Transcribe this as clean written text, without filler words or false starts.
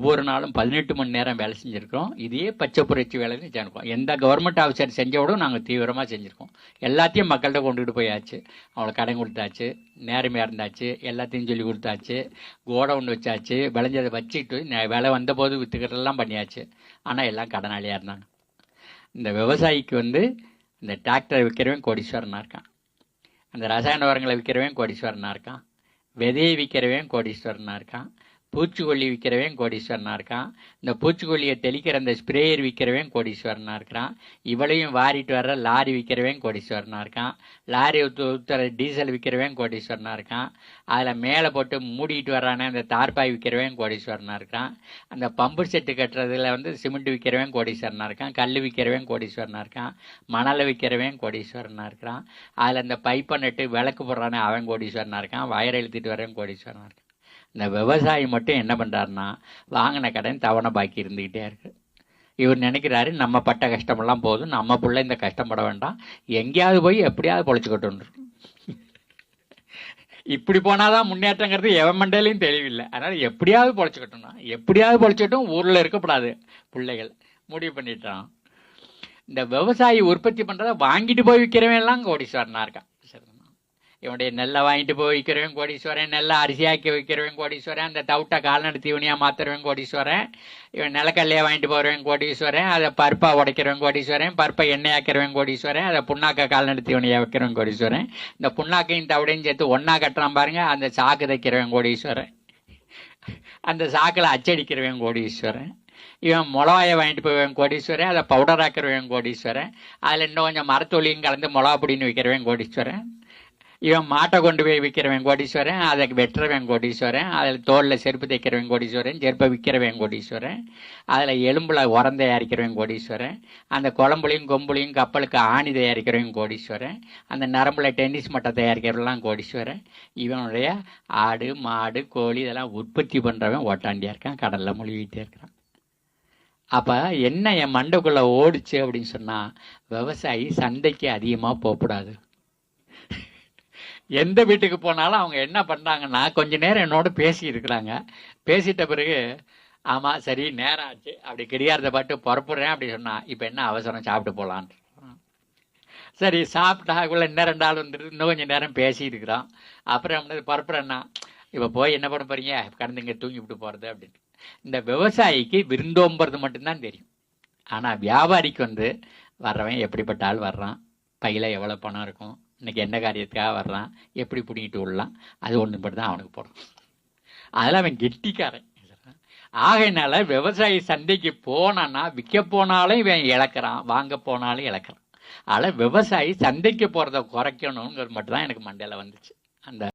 ஒவ்வொரு நாளும் 18 மணி நேரம் வேலை செஞ்சுருக்கோம். இதே பச்சை புரட்சி வேலை செஞ்சுருக்கோம். எந்த கவர்மெண்ட் ஆஃபீஸர் செஞ்சோடும் நாங்கள் தீவிரமாக செஞ்சுருக்கோம். எல்லாத்தையும் மக்கள்கிட்ட கொண்டுகிட்டு போயாச்சு. அவங்களுக்கு கடன் கொடுத்தாச்சு, நேர்மையாக இருந்தாச்சு, எல்லாத்தையும் சொல்லி கொடுத்தாச்சு, கோடவுன் வச்சாச்சு, விளைஞ்சதை வச்சுட்டு விலை வந்தபோது விற்றுக்கிறதெல்லாம் பண்ணியாச்சு. ஆனால் எல்லாம் கடனாளியாக இருந்தாங்க. இந்த விவசாயிக்கு இந்த டிராக்டரை விற்கிறவன் கோடீஸ்வரனாக இருக்கான், அந்த ரசாயன உரங்களை விற்கிறவன் கோடீஸ்வரனாக இருக்கான், விதையை விற்கிறவன் கோடீஸ்வரனாக இருக்கான், பூச்சிக்கொல்லி விற்கிறவன் கோடீஸ்வரனாக இருக்கான், இந்த பூச்சிக்கொல்லியை தெளிக்கிற அந்த ஸ்ப்ரேயர் விற்கிறவன் கோடீஸ்வரனாக இருக்கிறான், இவளையும் வாரிட்டு வர்ற லாரி விற்கிறவன் கோடீஸ்வரனாக இருக்கான், லாரி ஊற்றுற டீசல் விற்கிறவன் கோடீஸ்வரனாக இருக்கான், அதில் மேலே போட்டு மூடிட்டு வர்றானே அந்த தார்பாய் விற்கிறவன் கோடீஸ்வரனாக இருக்கான், அந்த பம்பு செட்டு கட்டுறதுல சிமெண்ட் விற்கிறவன் கோடீஸ்வரனாக இருக்கான், கல் விற்கிறவன் கோடீஸ்வரனாக இருக்கான், மணலை விற்கிறவன் கோடீஸ்வரனாக இருக்கிறான், அதில் அந்த பைப்பை நட்டு விளக்கு போடுறானே அவன் கோடீஸ்வரனாக இருக்கான், வயரை இழுத்துட்டு வரவன் கோடீஸ்வரனாக இருக்கான். இந்த விவசாயி மட்டும் என்ன பண்ணுறாருன்னா வாங்கின கடன் தவணை பாக்கி இருந்துக்கிட்டே இருக்கு. இவர் நினைக்கிறாரு நம்ம பட்ட கஷ்டமெல்லாம் போதும், நம்ம பிள்ளை இந்த கஷ்டப்பட வேண்டாம், எங்கேயாவது போய் எப்படியாவது பொழைச்சிக்கட்டும். இப்படி போனாதான் முன்னேற்றங்கிறது எவன் மண்டையிலையும் தெளிவில்லை. அதனால் எப்படியாவது பொழைச்சிக்கட்டும்னா எப்படியாவது பொழைச்சிக்கட்டும், ஊரில் இருக்கக்கூடாது பிள்ளைகள் முடிவு பண்ணிட்டான். இந்த விவசாயி உற்பத்தி பண்ணுறதை வாங்கிட்டு போய் விற்கிறவன் எல்லாம் கோடீஸ்வரனாக இருக்கான். இவனுடைய நெல்லை வாங்கிட்டு போய் விற்கிறவன் கோடீஸ்வரன், நெல்லை அரிசியாக்கி வைக்கிறவன் கோடீஸ்வரன், அந்த தவிட்டை கால்நடை தீவனியாக மாற்றுறவன் கோடீஸ்வரன், இவன் நிலக்கல்லையை வாங்கிட்டு போகிறவன் கோடீஸ்வரன், அதை பருப்பாக உடைக்கிறவன் கோடீஸ்வரன், பருப்பை எண்ணெயாக்கிறவன் கோடீஸ்வரன், அதை புண்ணாக்க கால்நடை தீவனியாக வைக்கிறவன் கோடீஸ்வரன், இந்த புண்ணாக்கையும் தவிடையும் சேர்த்து ஒன்றா கட்டுறான் பாருங்க, அந்த சாக்கு தைக்கிறவன் கோடீஸ்வரன், அந்த சாக்கில் அச்சடிக்கிறவன் கோடீஸ்வரன், இவன் மிளகாயை வாங்கிட்டு போவேன் கோடீஸ்வரன், அதை பவுடர் ஆக்கிறவன் கோடீஸ்வரன், அதில் இன்னும் கொஞ்சம் மரத்தொழியும் கலந்து மிளகா பொடின்னு வைக்கிறவன் கோடீஸ்வரன், இவன் மாட்டை கொண்டு போய் விற்கிறவன் கோடீஸ்வரன், அதை வெட்டுறவன் கோடீஸ்வரன், அதில் தோலில் செருப்பு தைக்கிறவன் கோடீஸ்வரன், செருப்பை விற்கிறவன் கோடீஸ்வரன், அதில் எலும்பில் உரம் தயாரிக்கிறவன் கோடீஸ்வரன், அந்த குழம்புலையும் கொம்புலையும் கப்பலுக்கு ஆணி தயாரிக்கிறவன் கோடீஸ்வரன், அந்த நரம்பில் டென்னிஸ் மட்டை தயாரிக்கிறவெல்லாம் கோடீஸ்வரன். இவனுடைய ஆடு மாடு கோழி இதெல்லாம் உற்பத்தி பண்ணுறவன் ஓட்டாண்டியாக இருக்கான், கடலில் மூழ்கிட்டே இருக்கிறான். அப்போ என்ன என் மண்டைக்குள்ளே ஓடிச்சு அப்படின்னு சொன்னால், விவசாயி சந்தைக்கு அதிகமாக போகக்கூடாது. எந்த வீட்டுக்கு போனாலும் அவங்க என்ன பண்ணுறாங்கன்னா கொஞ்ச நேரம் என்னோட பேசி இருக்கிறாங்க, பேசிட்ட பிறகு ஆமாம் சரி நேரம் ஆச்சு அப்படி கிடையாத பாட்டு புறப்படுறேன் அப்படி சொன்னால் இப்போ என்ன அவசரம் சாப்பிட்டு போகலான்ட்டு. சரி சாப்பிட்டா இவ்வளோ இன்னும் 2 ஆள் வந்துட்டு இன்னும் கொஞ்சம் நேரம் பேசி இருக்கிறோம், அப்புறம் புறப்படுறேன்னா இப்போ போய் என்ன பண்ண போகிறீங்க கடந்துங்க தூங்கி விட்டு போகிறது அப்படின்னு. இந்த விவசாயிக்கு விருந்தோம்புறது மட்டும்தான் தெரியும். ஆனால் வியாபாரிக்கு வர்றவன் எப்படிப்பட்ட ஆள் வர்றான், பையில் எவ்வளோ பணம் இருக்கும், இன்றைக்கி என்ன காரியத்துக்காக வர்றான், எப்படி பிடிக்கிட்டு விடலாம், அது ஒன்று மட்டும் தான் அவனுக்கு போடும். அதெல்லாம் அவன் கெட்டிக்காரன். ஆகையினால விவசாயி சந்தைக்கு போனான்னா விற்க போனாலும் இவன் இழக்கிறான், வாங்க போனாலும் இழக்கிறான். அதனால் விவசாயி சந்தைக்கு போகிறத குறைக்கணுங்கிறது மட்டும் தான் எனக்கு மண்டையில் வந்துச்சு. அந்த